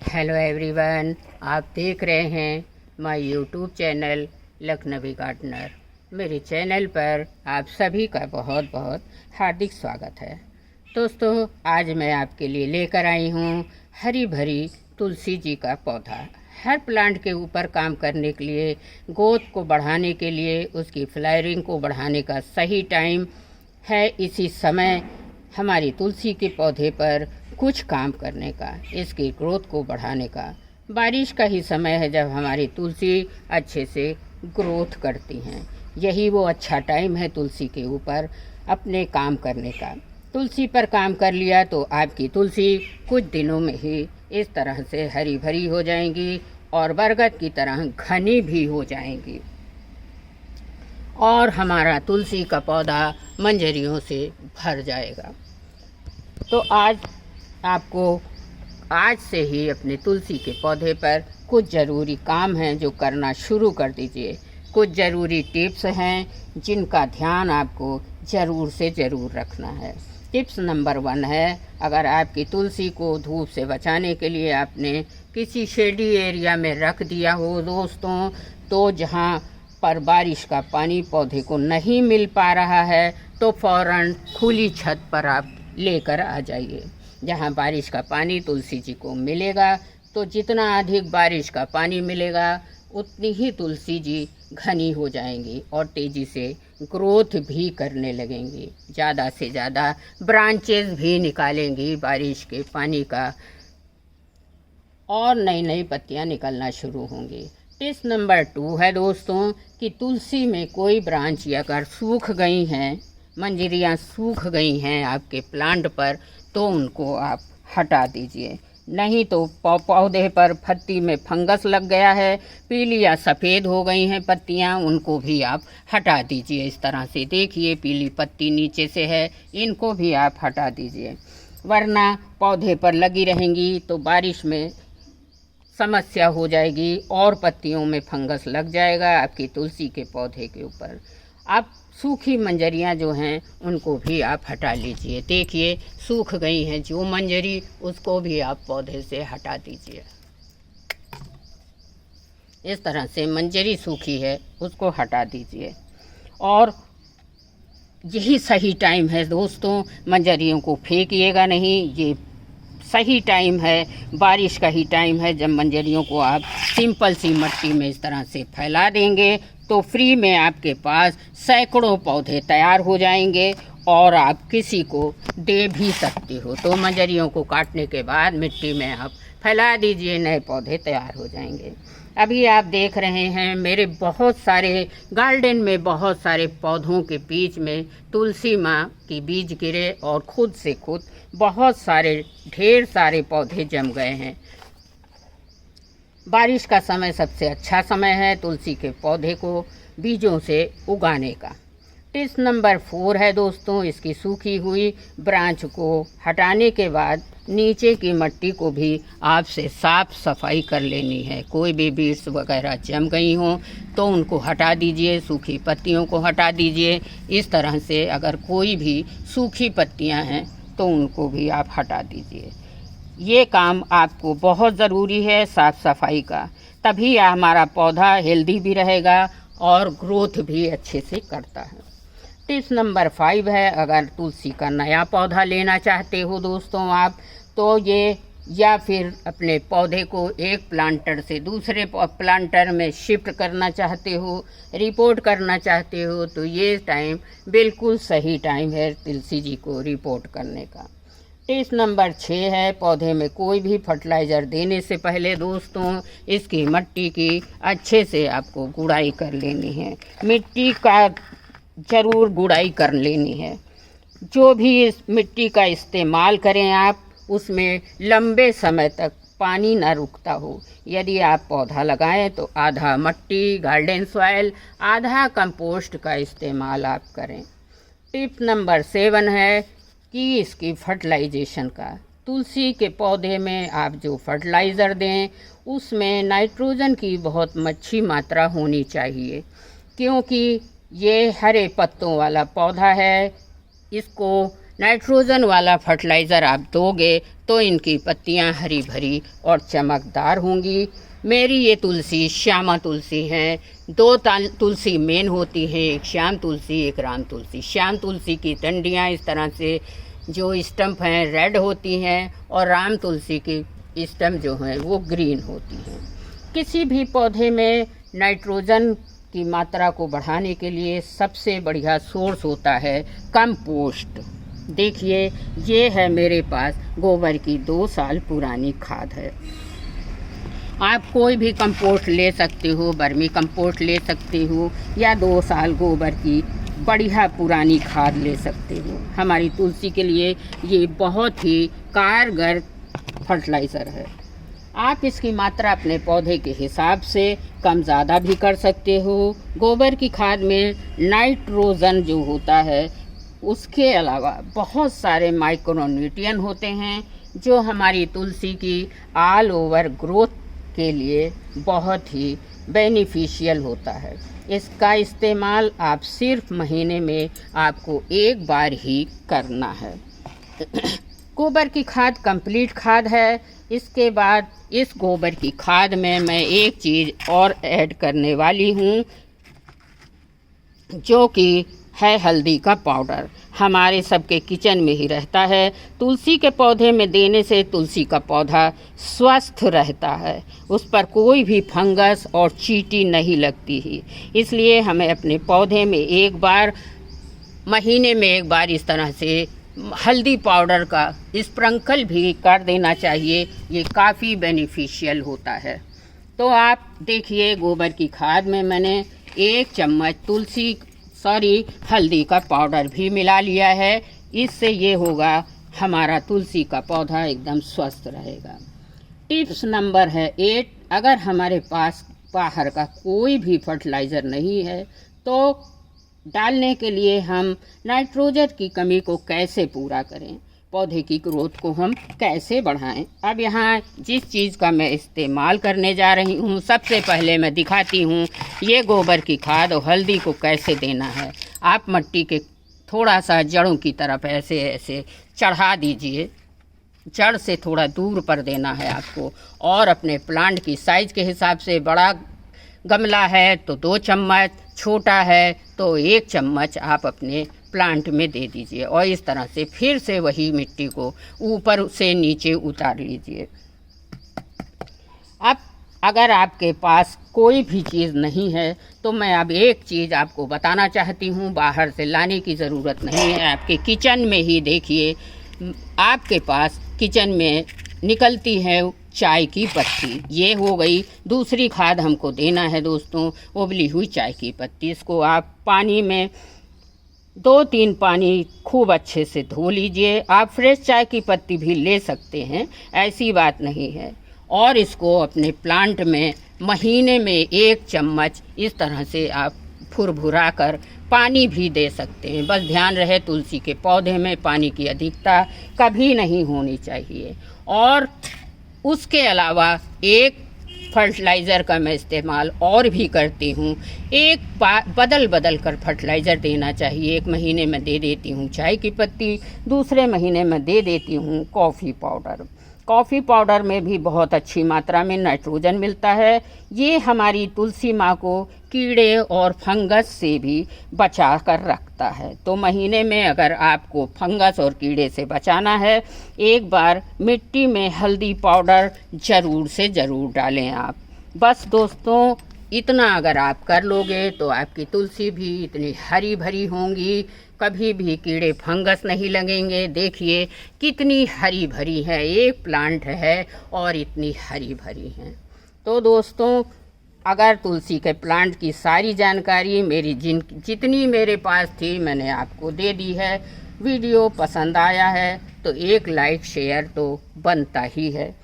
Hello everyone, आप देख रहे हैं my YouTube channel Lakhnavi gardener. मेरे चैनल पर आप सभी का बहुत बहुत हार्दिक स्वागत है। दोस्तों, आज मैं आपके लिए लेकर आई हूँ हरी भरी तुलसी जी का पौधा। हर प्लांट के ऊपर काम करने के लिए, ग्रोथ को बढ़ाने के लिए, उसकी फ्लावरिंग को बढ़ाने का सही टाइम है इसी समय हमारी तुलसी के पौधे पर कुछ काम करने का, इसकी ग्रोथ को बढ़ाने का। बारिश का ही समय है जब हमारी तुलसी अच्छे से ग्रोथ करती हैं। यही वो अच्छा टाइम है तुलसी के ऊपर अपने काम करने का। तुलसी पर काम कर लिया तो आपकी तुलसी कुछ दिनों में ही इस तरह से हरी भरी हो जाएंगी और बरगद की तरह घनी भी हो जाएंगी और हमारा तुलसी का पौधा मंजरियों से भर जाएगा। तो आज से ही अपने तुलसी के पौधे पर कुछ ज़रूरी काम हैं जो करना शुरू कर दीजिए। कुछ ज़रूरी टिप्स हैं जिनका ध्यान आपको ज़रूर से ज़रूर रखना है। टिप्स नंबर 1 है, अगर आपकी तुलसी को धूप से बचाने के लिए आपने किसी शेडी एरिया में रख दिया हो दोस्तों, तो जहाँ पर बारिश का पानी पौधे को नहीं मिल पा रहा है तो फ़ौरन खुली छत पर आप लेकर आ जाइए। जहाँ बारिश का पानी तुलसी जी को मिलेगा, तो जितना अधिक बारिश का पानी मिलेगा उतनी ही तुलसी जी घनी हो जाएंगी और तेज़ी से ग्रोथ भी करने लगेंगी। ज़्यादा से ज़्यादा ब्रांचेस भी निकालेंगी बारिश के पानी का और नई नई पत्तियाँ निकलना शुरू होंगी। टिप्स नंबर 2 है दोस्तों कि तुलसी में कोई ब्रांच अगर सूख गई हैं, मंजरियाँ सूख गई हैं आपके प्लांट पर, तो उनको आप हटा दीजिए। नहीं तो पौधे पर पत्ती में फंगस लग गया है, पीली या सफ़ेद हो गई हैं पत्तियाँ, उनको भी आप हटा दीजिए। इस तरह से देखिए, पीली पत्ती नीचे से है, इनको भी आप हटा दीजिए, वरना पौधे पर लगी रहेंगी तो बारिश में समस्या हो जाएगी और पत्तियों में फंगस लग जाएगा आपकी तुलसी के पौधे के ऊपर। आप सूखी मंजरियाँ जो हैं उनको भी आप हटा लीजिए। देखिए, सूख गई हैं जो मंजरी, उसको भी आप पौधे से हटा दीजिए। इस तरह से मंजरी सूखी है उसको हटा दीजिए। और यही सही टाइम है दोस्तों, मंजरियों को फेंकिएगा नहीं। ये सही टाइम है, बारिश का ही टाइम है जब मंजरियों को आप सिंपल सी मिट्टी में इस तरह से फैला देंगे तो फ्री में आपके पास सैकड़ों पौधे तैयार हो जाएंगे और आप किसी को दे भी सकते हो। तो मंजरियों को काटने के बाद मिट्टी में आप फैला दीजिए, नए पौधे तैयार हो जाएंगे। अभी आप देख रहे हैं मेरे बहुत सारे गार्डन में बहुत सारे पौधों के बीच में तुलसी माँ की बीज गिरे और खुद से खुद बहुत सारे ढेर सारे पौधे जम गए हैं। बारिश का समय सबसे अच्छा समय है तुलसी के पौधे को बीजों से उगाने का। टिप्स नंबर 4 है दोस्तों, इसकी सूखी हुई ब्रांच को हटाने के बाद नीचे की मिट्टी को भी आपसे साफ सफाई कर लेनी है। कोई भी बीड्स वगैरह जम गई हों तो उनको हटा दीजिए, सूखी पत्तियों को हटा दीजिए। इस तरह से अगर कोई भी सूखी पत्तियां हैं तो उनको भी आप हटा दीजिए। ये काम आपको बहुत ज़रूरी है साफ़ सफाई का, तभी हमारा पौधा हेल्दी भी रहेगा और ग्रोथ भी अच्छे से करता है। टिप्स नंबर 5 है, अगर तुलसी का नया पौधा लेना चाहते हो दोस्तों आप, तो ये या फिर अपने पौधे को एक प्लांटर से दूसरे प्लांटर में शिफ्ट करना चाहते हो, रिपोर्ट करना चाहते हो, तो ये टाइम बिल्कुल सही टाइम है तुलसी जी को रिपोर्ट करने का। टिप्स नंबर 6 है, पौधे में कोई भी फर्टिलाइज़र देने से पहले दोस्तों इसकी मिट्टी की अच्छे से आपको गुड़ाई कर लेनी है। मिट्टी का ज़रूर गुड़ाई कर लेनी है। जो भी इस मिट्टी का इस्तेमाल करें आप, उसमें लंबे समय तक पानी ना रुकता हो। यदि आप पौधा लगाएं तो आधा मिट्टी गार्डन सॉइल, आधा कंपोस्ट का इस्तेमाल आप करें। टिप नंबर 7 है कि इसकी फर्टिलाइजेशन का, तुलसी के पौधे में आप जो फर्टिलाइज़र दें उसमें नाइट्रोजन की बहुत अच्छी मात्रा होनी चाहिए, क्योंकि ये हरे पत्तों वाला पौधा है। इसको नाइट्रोजन वाला फर्टिलाइज़र आप दोगे तो इनकी पत्तियां हरी भरी और चमकदार होंगी। मेरी ये तुलसी श्यामा तुलसी हैं। दो तुलसी मेन होती हैं, एक श्याम तुलसी एक राम तुलसी। श्याम तुलसी की डंडियाँ इस तरह से जो स्टम्प हैं रेड होती हैं और राम तुलसी की स्टम्प जो हैं वो ग्रीन होती हैं। किसी भी पौधे में नाइट्रोजन की मात्रा को बढ़ाने के लिए सबसे बढ़िया सोर्स होता है कंपोस्ट। देखिए ये है मेरे पास गोबर की 2 साल पुरानी खाद है। आप कोई भी कंपोस्ट ले सकते हो, बर्मी कंपोस्ट ले सकते हो या 2 साल गोबर की बढ़िया पुरानी खाद ले सकते हो। हमारी तुलसी के लिए ये बहुत ही कारगर फर्टिलाइज़र है। आप इसकी मात्रा अपने पौधे के हिसाब से कम ज़्यादा भी कर सकते हो। गोबर की खाद में नाइट्रोजन जो होता है उसके अलावा बहुत सारे माइक्रोन्यूट्रिएंट होते हैं जो हमारी तुलसी की ऑल ओवर ग्रोथ के लिए बहुत ही बेनिफिशियल होता है। इसका इस्तेमाल आप सिर्फ महीने में आपको एक बार ही करना है। गोबर की खाद कंप्लीट खाद है। इसके बाद इस गोबर की खाद में मैं एक चीज़ और ऐड करने वाली हूँ जो कि है हल्दी का पाउडर। हमारे सबके किचन में ही रहता है। तुलसी के पौधे में देने से तुलसी का पौधा स्वस्थ रहता है, उस पर कोई भी फंगस और चींटी नहीं लगती ही। इसलिए हमें अपने पौधे में एक बार महीने में एक बार इस तरह से हल्दी पाउडर का स्प्रिंकल भी कर देना चाहिए। ये काफ़ी बेनिफिशियल होता है। तो आप देखिए गोबर की खाद में मैंने 1 चम्मच हल्दी का पाउडर भी मिला लिया है। इससे ये होगा हमारा तुलसी का पौधा एकदम स्वस्थ रहेगा। टिप्स नंबर है 8, अगर हमारे पास बाहर का कोई भी फर्टिलाइज़र नहीं है तो डालने के लिए हम नाइट्रोजन की कमी को कैसे पूरा करें, पौधे की ग्रोथ को हम कैसे बढ़ाएं। अब यहाँ जिस चीज़ का मैं इस्तेमाल करने जा रही हूँ सबसे पहले मैं दिखाती हूँ ये गोबर की खाद और हल्दी को कैसे देना है। आप मिट्टी के थोड़ा सा जड़ों की तरफ ऐसे ऐसे चढ़ा दीजिए। जड़ से थोड़ा दूर पर देना है आपको। और अपने प्लांट की साइज़ के हिसाब से, बड़ा गमला है तो 2 चम्मच, छोटा है तो 1 चम्मच आप अपने प्लांट में दे दीजिए और इस तरह से फिर से वही मिट्टी को ऊपर से नीचे उतार लीजिए। अब अगर आपके पास कोई भी चीज़ नहीं है तो मैं अब एक चीज़ आपको बताना चाहती हूँ। बाहर से लाने की ज़रूरत नहीं है, आपके किचन में ही देखिए। आपके पास किचन में निकलती है चाय की पत्ती। ये हो गई दूसरी खाद हमको देना है दोस्तों, उबली हुई चाय की पत्ती। इसको आप पानी में 2-3 पानी खूब अच्छे से धो लीजिए। आप फ्रेश चाय की पत्ती भी ले सकते हैं, ऐसी बात नहीं है। और इसको अपने प्लांट में महीने में 1 चम्मच इस तरह से आप फुरभुरा कर पानी भी दे सकते हैं। बस ध्यान रहे तुलसी के पौधे में पानी की अधिकता कभी नहीं होनी चाहिए। और उसके अलावा एक फर्टिलाइज़र का मैं इस्तेमाल और भी करती हूँ। एक बदल बदल कर फर्टिलाइज़र देना चाहिए। 1 महीने में दे देती हूँ चाय की पत्ती, दूसरे महीने में दे देती हूँ कॉफ़ी पाउडर। कॉफ़ी पाउडर में भी बहुत अच्छी मात्रा में नाइट्रोजन मिलता है। ये हमारी तुलसी माँ को कीड़े और फंगस से भी बचा कर रखता है। तो महीने में अगर आपको फंगस और कीड़े से बचाना है, एक बार मिट्टी में हल्दी पाउडर ज़रूर से ज़रूर डालें आप। बस दोस्तों इतना अगर आप कर लोगे तो आपकी तुलसी भी इतनी हरी भरी होंगी, कभी भी कीड़े फंगस नहीं लगेंगे। देखिए कितनी हरी भरी है, एक प्लांट है और इतनी हरी भरी हैं। तो दोस्तों अगर तुलसी के प्लांट की सारी जानकारी मेरी जितनी मेरे पास थी मैंने आपको दे दी है। वीडियो पसंद आया है तो एक लाइक शेयर तो बनता ही है।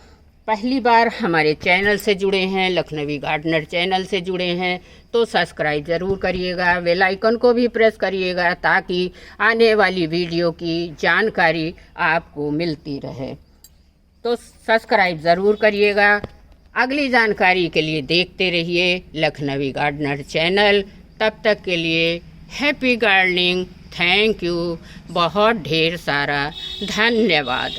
पहली बार हमारे चैनल से जुड़े हैं, लखनवी गार्डनर चैनल से जुड़े हैं तो सब्सक्राइब ज़रूर करिएगा, बेल आइकन को भी प्रेस करिएगा ताकि आने वाली वीडियो की जानकारी आपको मिलती रहे। तो सब्सक्राइब ज़रूर करिएगा। अगली जानकारी के लिए देखते रहिए लखनवी गार्डनर चैनल। तब तक के लिए हैप्पी गार्डनिंग। थैंक यू, बहुत ढेर सारा धन्यवाद।